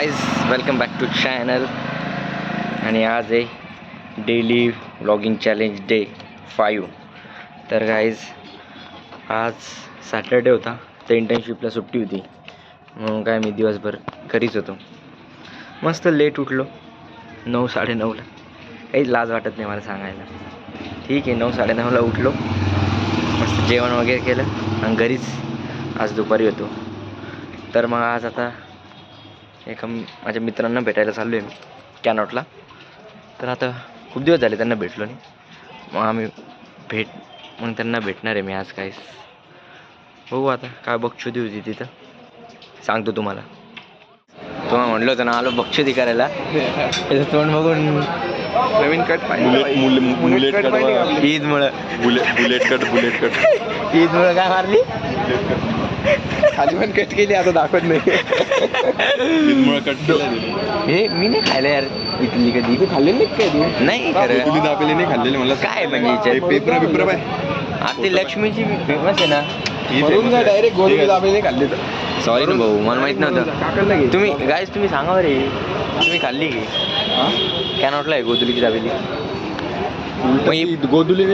Guys welcome back to channel. आणि आज आहे डेली व्लॉगिंग चॅलेंज डे 5. तर गाइज आज सॅटर्डे होता, तर इंटर्नशिपला सुट्टी होती, म्हणून काय मी दिवसभर घरीच होतो. मस्त लेट उठलो, 9-9:30ला. काहीच लाज वाटत नाही मला सांगायला. ठीक आहे, 9-9:30ला उठलो, मस्त जेवण वगैरे केलं आणि घरीच आज दुपारी होतो. तर मग आज आता एका माझ्या मित्रांना भेटायला चाललो आहे मी कॅनॉटला. तर आता खूप दिवस झाले त्यांना भेटलो नाही, मग त्यांना भेटणार आहे मी आज. काय हो, आता काय बक्षुदी होती तिथं सांगतो तुम्हाला. तुम्हाला म्हटलं होतं ना, आलो बक्षुदी करायला. त्याचं तोंड बघून नवीन कट ईदमुळं बुलेट कट ईदमुळं काय मारली, खाली पण कट केली, आता दाखवत नाही. ईदमुळे कट हे मी नाही खायला यार इथली कधी. तू खाल्ले नाही काय? तू नाही खरं, तुम्ही दाखवले नाही खाल्लेले. मला काय म्हणजे पेपर आता ती लक्ष्मीची फेमस आहे ना, डायरेक्ट गोळी दाबेले खाल्ले. तर सॉरी ना भाऊ, मला माहित नव्हतं. तुम्ही सांगा रे, तुम्ही खाल्ली की कॅनॉटला आहे गोधुलीची दाबेली? गोधुली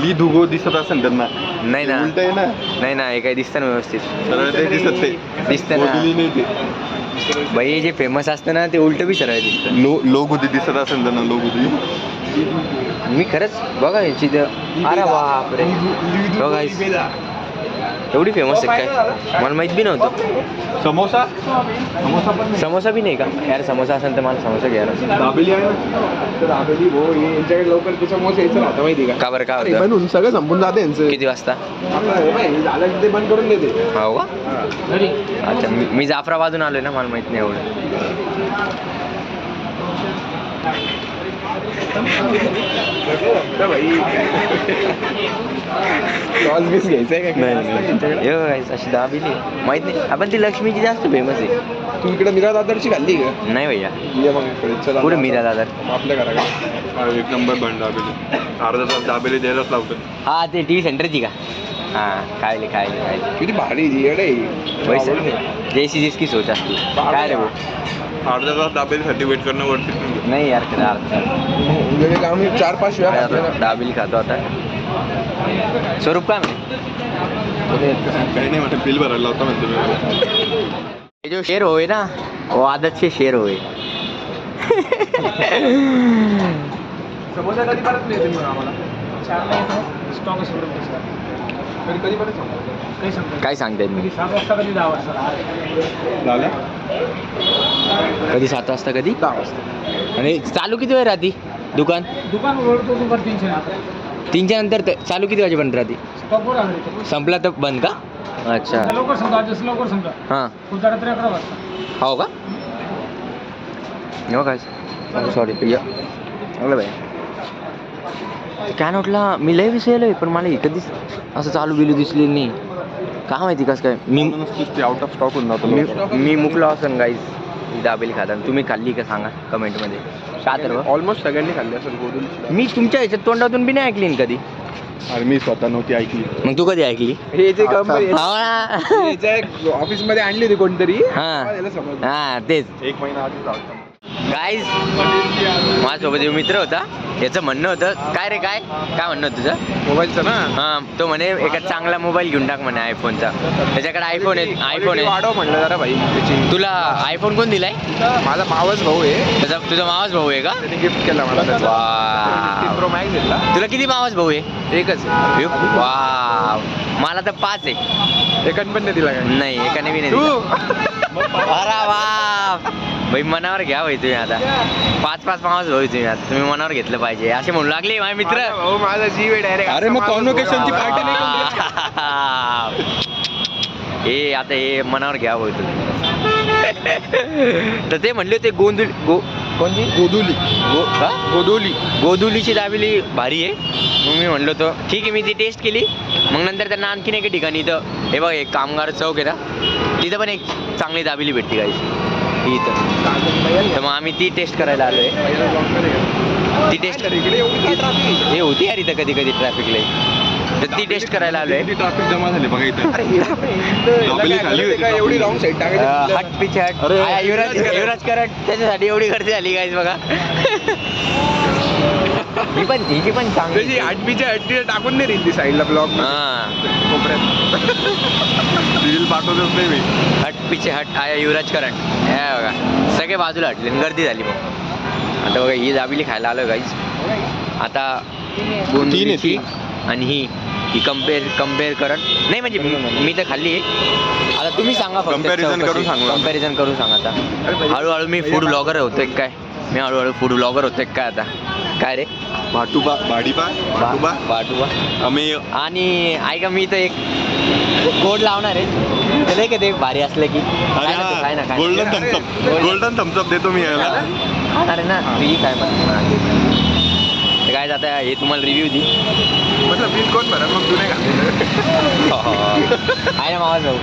ली धुगो दिसत असेल त्यांना. नाही ना, उलट आहे ना. नाही ना, हे काही दिसतं ना व्यवस्थित. सरळ ते दिसत, ते दिसतं ना गोधुली नाही. ते बाई जे फेमस असतं ना, ते उलट बी सरळ दिसतं. लोगुदी दिसत असेल त्यांना. लोगुदी मी खरंच बघा याची, अरे बापरे, बघा एवढी फेमस आहे काय, मला माहित बी नव्हतं. समोसा बी नाही का यार? समोसा असेल तर मला समोसा घ्यायला. दाबेली आहे ना, दाबेली भाऊ यांच्याकडे लवकर ते समोसा यायचं राहतं, माहिती का? का बरं, काय होतं? बनवून सगळं संपून जाते यांचं. किती वाजता? झालं ते बंद करून देते. हो का? अच्छा, मी जाफराबादून आलोय ना, मला माहित नाही एवढं. टॉस बीस घ्यायचंय का? अशी दाबेली माहित नाही. आपण ती लक्ष्मीची जास्त फेमस आहे. तू इकडे मीरा दादरची खाल्ली का? नाही भैया. ये मग इकडे चला. कुठे मीरा दादर? आपल्या घराकडे एक नंबर बन दाबेली. अर्धा तास दाबेली द्यायलाच लावतो. हा, ते टी व्ही सेंटरची का? हां, खायली. किती भारी येडे पैसे जैसी जिसकी सोच असते. काय रे भाऊ, अर्धा तास दाबेलीसाठी वेट करणं वरती नाही यार, खरं अर्धा आम्ही 4-5 वेळा दाबेली खातो आता. स्वरूप काय म्हणे? काही नाही म्हणते, बिल भरायला लावता म्हणते. ये जो शेर होए ना, वो आदत से शेर होए. समोसा कधी परत नाही तुम्ही आम्हाला? स्टॉक असतो कधी परत काय सांगतायत मी? 7 वाजता कधी 10 वाजता कधी 7 वाजता, कधी 10 वाजता. आणि चालू किती वेळ राहते दुकान? दुकान उघडतो दुपार 3च्या नंतर चालू किती वाजेपर्यंत राहते? संपला तर बंद का? अच्छा, लवकर समजा, जसं लवकर समजा. हां, पुढचा रात्री 11 वाजता. हो का? हो काय, सॉरी भैया. अगलं बाई, कॅनॉटला मी लय विसरलोय, पण मला कधीच असं चालू बिलू दिसली नाही. काय माहिती कसं काय. मी आउट ऑफ स्टॉक होऊन जातो. मी मुकलो असेल गाईज ही दाबेली खाताना. तुम्ही खाल्ली का सांगा कमेंटमध्ये. ऑलमोस्ट सगळ्यांनी खाल्ली असेल गोधुली. मी तुमच्या ह्याच्यात तोंडातून बी नाही ऐकली ना कधी. अरे मी स्वतः नव्हती ऐकली. मग तू कधी ऐकली? हे जे हा ऑफिस मध्ये आणली होती कोणतरी. हा, तेच. 1 महिना आधी गाईज माझ्यासोबत एक मित्र होता, याचं म्हणणं होतं, काय रे काय म्हणणं होतं तुझं? मोबाईलचं ना. हां, तो म्हणे एका चांगला मोबाईल घेऊन टाक म्हणे, आयफोनचा. त्याच्याकडे आयफोन आहे. वाढव म्हणलं जरा भाई. तुला आयफोन कोण दिलाय? माझा मावस भाऊ आहे. तुझा मावस भाऊ आहे का? त्याने गिफ्ट केला मला. 15 Pro Max दिला. तुला किती मावस भाऊ आहे? एकच. वा, मला तर 5 आहे. एकाने पण नाही दिला का? नाही, एकाने बी नाही दिला. अरे वा भाई, मनावर घ्या भाई तुम्ही आता. 5 मावस भाऊ तुम्ही आता, तुम्ही मनावर घेतलं पाहिजे असे म्हणू लागले माझे मित्र. भाऊ माझा जीव आहे डायरेक्ट. अरे मग कॉन्व्होकेशनची पार्टी नाही. हे आता हे मनावर घ्या भाऊ तुम्ही. तर ते म्हणले होते कोणती गोधुलीची दाबेली भारी आहे. मग मी म्हणलो होतो ठीक आहे, मी ती टेस्ट केली. मग नंतर त्यांना आणखीन एका ठिकाणी इथं हे बघ, एक कामगार चौक आहे ना, तिथं पण एक चांगली दाबेली भेटते गायची इथं. तर मग आम्ही ती टेस्ट करायला आलोय. ती टेस्ट हे होती यार इथं कधी ट्रॅफिकला. तर ती टेस्ट करायला आलोय. ट्रॅफिक जमा झाली बघा इथं. दाबेली खाली होती. काय एवढी लॉंग साईड टाकायची. हट पिछे हट. अरे. युवराज करंट त्याच्यासाठी एवढी गर्दी झाली गाईज बघा. ही पण चांगली. त्याची आठवीच्या हट्टी टाकून नाही रील ती साईडला ब्लॉग कोपऱ्यात. रील पाठवतच नाही मी. हट पिछे हट आया युवराज करंट. हे बघा सगळे बाजूला हटले गर्दी झाली मग. आता बघा ही दाबेली खायला आलो गाईज. आता गोंदिवलीची आणि ही कम्पेअर करत नाही म्हणजे मी तर खाल्ली आहे. आता तुम्ही सांगा Comparison करून सांगू. कंपॅरिझन करून सांगा. आता हळूहळू मी फूड ब्लॉगर होतोय काय. मी हळूहळू फूड ब्लॉगर होतोय काय आता. काय रे भाटुबा बाटुबा आम्ही आणि ऐका मी तर एक कोड लावणार आहे ते नाही का ते भारी असलं की काय ना गोल्डन थम्सअप देतो मी याला. खाणार आहे ना तुझी काय म्हणते काय जाता हे तुम्हाला रिव्ह्यू दी. म्हटलं बिल कोण भरा मग तू नाही घातलं. आहे ना मामा भाऊ.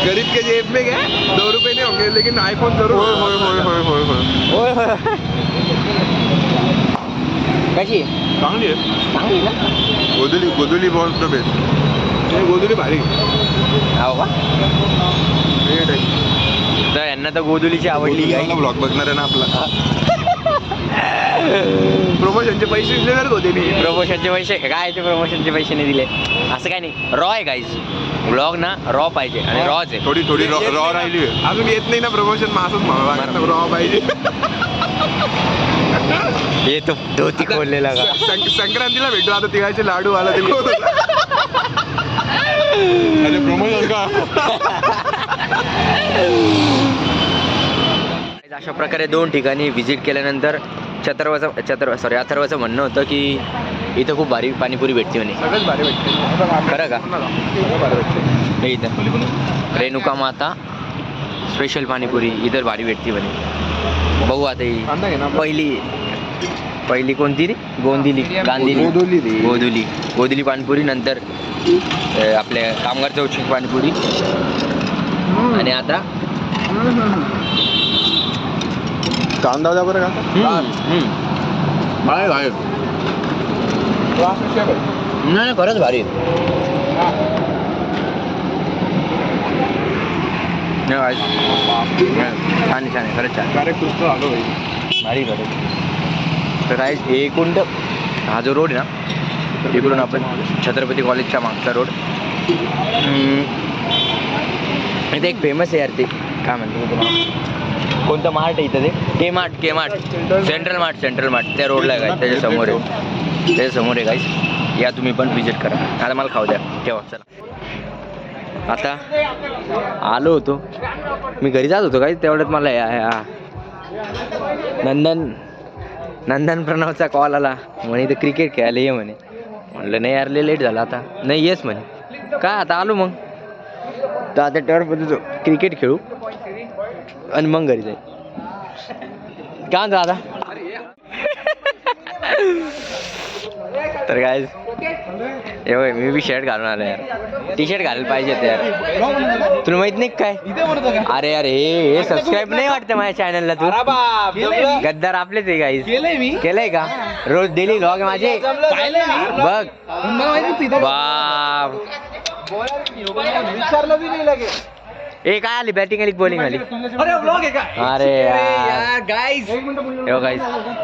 गरीब के जेब में क्या 2 रुपये नहीं होंगे लेकिन आईफोन जरूर. होय. कशी चांगली आहे. चांगली ना गोदुली बहुत द बेस्ट. गोदुली भारी. हो का तर यांना तर गोदुलीची आवडली काय. ब्लॉग बघणार आहे ना आपला. प्रमोशनचे पैसे दिले तर होते नाही. प्रमोशनचे पैसे काय ते प्रमोशनचे पैसे नाही दिले असं काय नाही. रॉ आहे गाईज ब्लॉग ना रॉ पाहिजे आणि रॉच आहे. थोडी रॉ राहिली अजून येत नाही ना प्रमोशन मग असंच रॉ पाहिजे. हे तो धोती खोललेला का. संक्रांतीला भेटू आता तिघाचे लाडू आला ते प्रमोशन का. अशा प्रकारे 2 ठिकाणी व्हिजिट केल्यानंतर अथर्वचं म्हणणं होतं की इथं खूप भारी पाणीपुरी भेटते म्हणे. सगळंच भारी भेटते. खरं का. हे इथं रेणुका माता स्पेशल पाणीपुरी इतर भारी भेटते म्हणे. बघू आता ही पहिली कोणती रे गोदुली पाणीपुरी नंतर आपल्या कामगार चौकची पाणीपुरी आणि आता कांदा द्या बरं का. नाही खरंच भारी छान आहे खरंच छान भारी तर काय एकूण हा जो रोड आहे ना इकडून आपण छत्रपती कॉलेजच्या मागचा रोड. इथे एक फेमस आहे यार ते काय म्हणतो कोणतं मार्ट आहे इथं ते के मार्ट सेंट्रल मार्ट त्या रोडला आहे काय त्याच्यासमोर आहे गाईस. या तुम्ही पण विजिट करा. आता मला खाऊ द्या ठेवा. चला आता आलो होतो मी घरी जात होतो काही तेवढ्यात मला नंदन प्रणवचा कॉल आला म्हणे ते क्रिकेट खेळायला ये म्हणे. म्हणलं नाही यार लेट झाला आता. नाही येस म्हणे. काय आता आलो मग तर आता टर्फमध्ये क्रिकेट खेळू आणि मग घरी जाईल. काय दादा तर काय एवढं मी बी शर्ट घालून आलो यार. टी शर्ट घालायला पाहिजे यार. तुला माहित नाही काय. अरे यार हे सबस्क्राईब नाही वाटतं माझ्या चॅनलला. तू गद्दार आपलेच आहे गाईस. केलंय का रोज डेली व्लॉग माझे बघ. बाप विचारलं बी नाही लगे. ए काय आली बॅटिंग आली बॉलिंग आली. अरे यार गाईस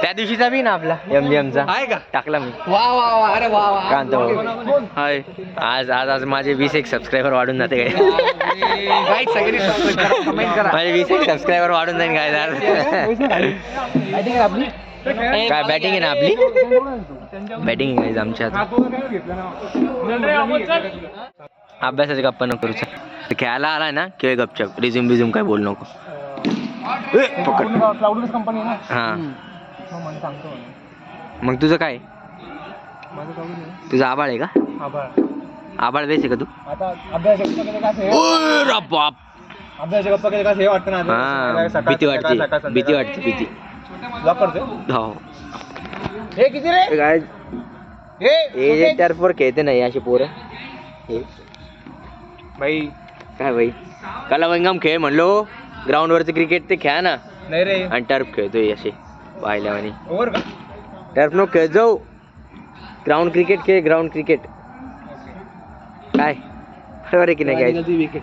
त्या दिवशीचा बी ना आपला MGMचा आहे का टाकला मी. अरे वा कांत हाय. आज माझे 21 सबस्क्रायबर वाढून जाते काय. माझे 21 सबस्क्रायबर वाढून जाईल काय. काय बॅटिंग आहे ना आपली. बॅटिंग आहे आमच्या अभ्यासाचे गप्पा नको करू. खेळायला आलाय ना खेळ गपचप. रिझ्यूम काय बोल नको. हा मग तुझं काय तुझं आबाळ आहे का. आबाळ बेस आहे का तू. भीती वाटते. हो हे टर्फवर खेळते नाही अशी पोरं. भाई काय भाई कलावंगम खेळ म्हणलो. ग्राउंड वरचं क्रिकेट ते खेळा ना. नाही रे आणि टर्फ खेळतोय असे पाहिल्यावानी. ओव्हर का टर्फ नो खेळ जाऊ. ग्राउंड क्रिकेट खेळ, ग्राउंड क्रिकेट. काय बरोबर आहे की नाही काय? विकेट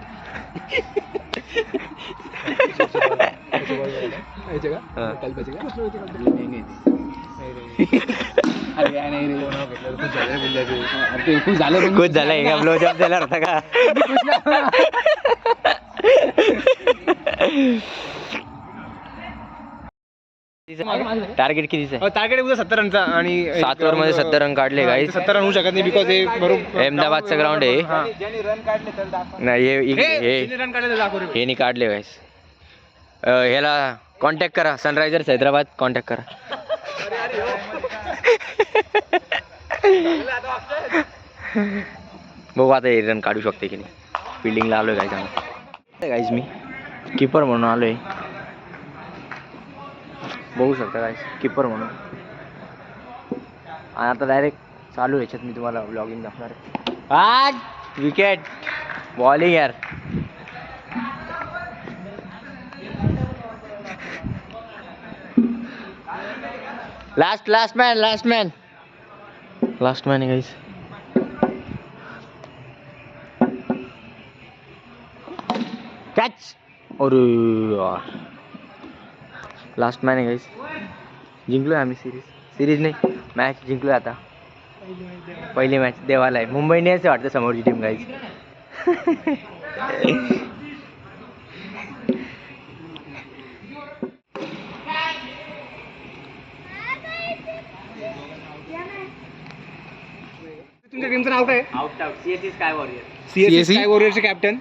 हा. खुश झालं खुश झालाय का? ब्लो जॉब दिला होता का? टार्गेट कितीच आहे? टार्गेट उद्या 70 रनचा आणि 7 ओव्हर मध्ये 70 रन काढले गाईस. 70 रन होऊ शकत नाही बिकॉज हे बरोबर अहमदाबादचं ग्राउंड आहे. नाही हे रन काढले दाखव रे. हे नाही काढले गाईस. ह्याला कॉन्टॅक्ट करा, सनरायझर्स हैदराबाद कॉन्टॅक्ट करा. बघू आता हे रन काढू शकते की नाही. फिल्डिंगला आलोय गाईज आम्ही. गाईज मी किपर म्हणून आलोय. बघू शकता गाईज किपर म्हणून. आणि आता डायरेक्ट चालू ह्याच्यात मी तुम्हाला ब्लॉगिंग दाखवणार आहे. आज विकेट बॉलिंग यार. लास्ट मॅन आहे गाईस. कॅच. अरे यार लास्ट मॅन आहे गाईस. जिंकलोय आम्ही सिरीज नाही मॅच जिंकलोय आता. पहिली मॅच देवाला आहे. मुंबई इंडियन्स वाटतं समोरची टीम गाईस. तुमच्या टीमचं नाव काय? Our CSC sky warrior. CSC sky वॉरियरचे कॅप्टन.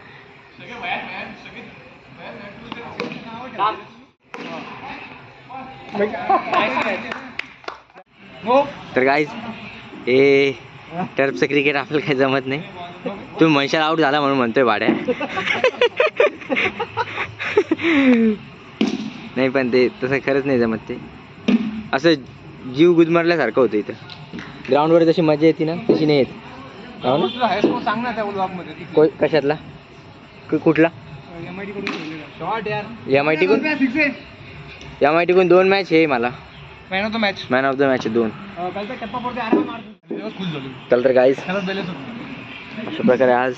तर गाईज हे टर्फचं क्रिकेट आपल्याला काही जमत नाही. तुम्ही म्हणशाल आउट झाला म्हणून म्हणतोय भाड्या. नाही पण ते तसं खरंच नाही जमत. ते असं जीव गुदमरल्यासारखं होतं इथं. ग्राउंडवर जशी मजा येते ना तशी नाही येत. हो ना? सांग ना त्या ब्लॉगमध्ये. कशातला कुठला? शॉट यार. MIT कडून 2 मॅच आहे मला. Man of the match. Man of the match 2. कालचा टप्पा पडते आराम मारतो. खुश झालो. चल तर गाईज खरंच बेलेच होतो. अशा प्रकारे आज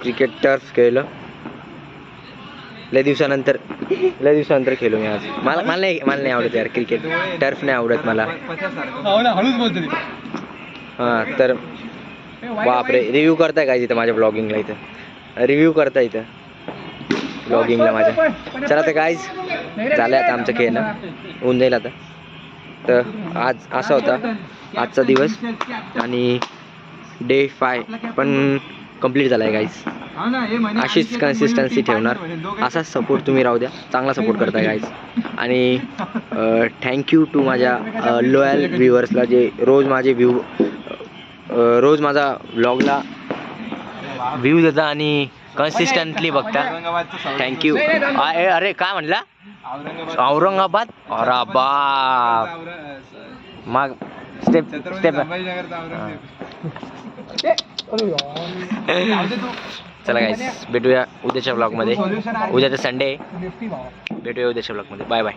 क्रिकेट टर्फ खेळलं. लय दिवसानंतर खेळलो मी आज. मला नाही आवडत यार क्रिकेट. टर्फ नाही आवडत मला. हळूच बोलतो. हां तर बापरे रिव्ह्यू करताय काय इथं माझ्या ब्लॉगिंगला. इथं रिव्ह्यू करता इथं ब्लॉगिंगला माझ्या. चला तर गाईज झालं आता आमचं खेळणं. होऊन जाईल आता. तर आज असा होता आजचा दिवस आणि डे 5 पण कंप्लीट झाला आहे गाईज. अशीच कन्सिस्टन्सी ठेवणार. असाच सपोर्ट तुम्ही राहू द्या. चांगला सपोर्ट करताय गाईज. आणि थँक्यू टू माझ्या लॉयल व्ह्युअर्सला जे रोज माझा व्लॉगला व्ह्यू देता आणि कन्सिस्टंटली बघता. थँक्यू. अरे काय म्हणला? औरंगाबाद. अरे बाप. मग स्टेप चला गाईस भेटूया उद्याच्या ब्लॉगमध्ये. उद्या तर संडे. भेटूया उद्याच्या ब्लॉगमध्ये. Bye bye.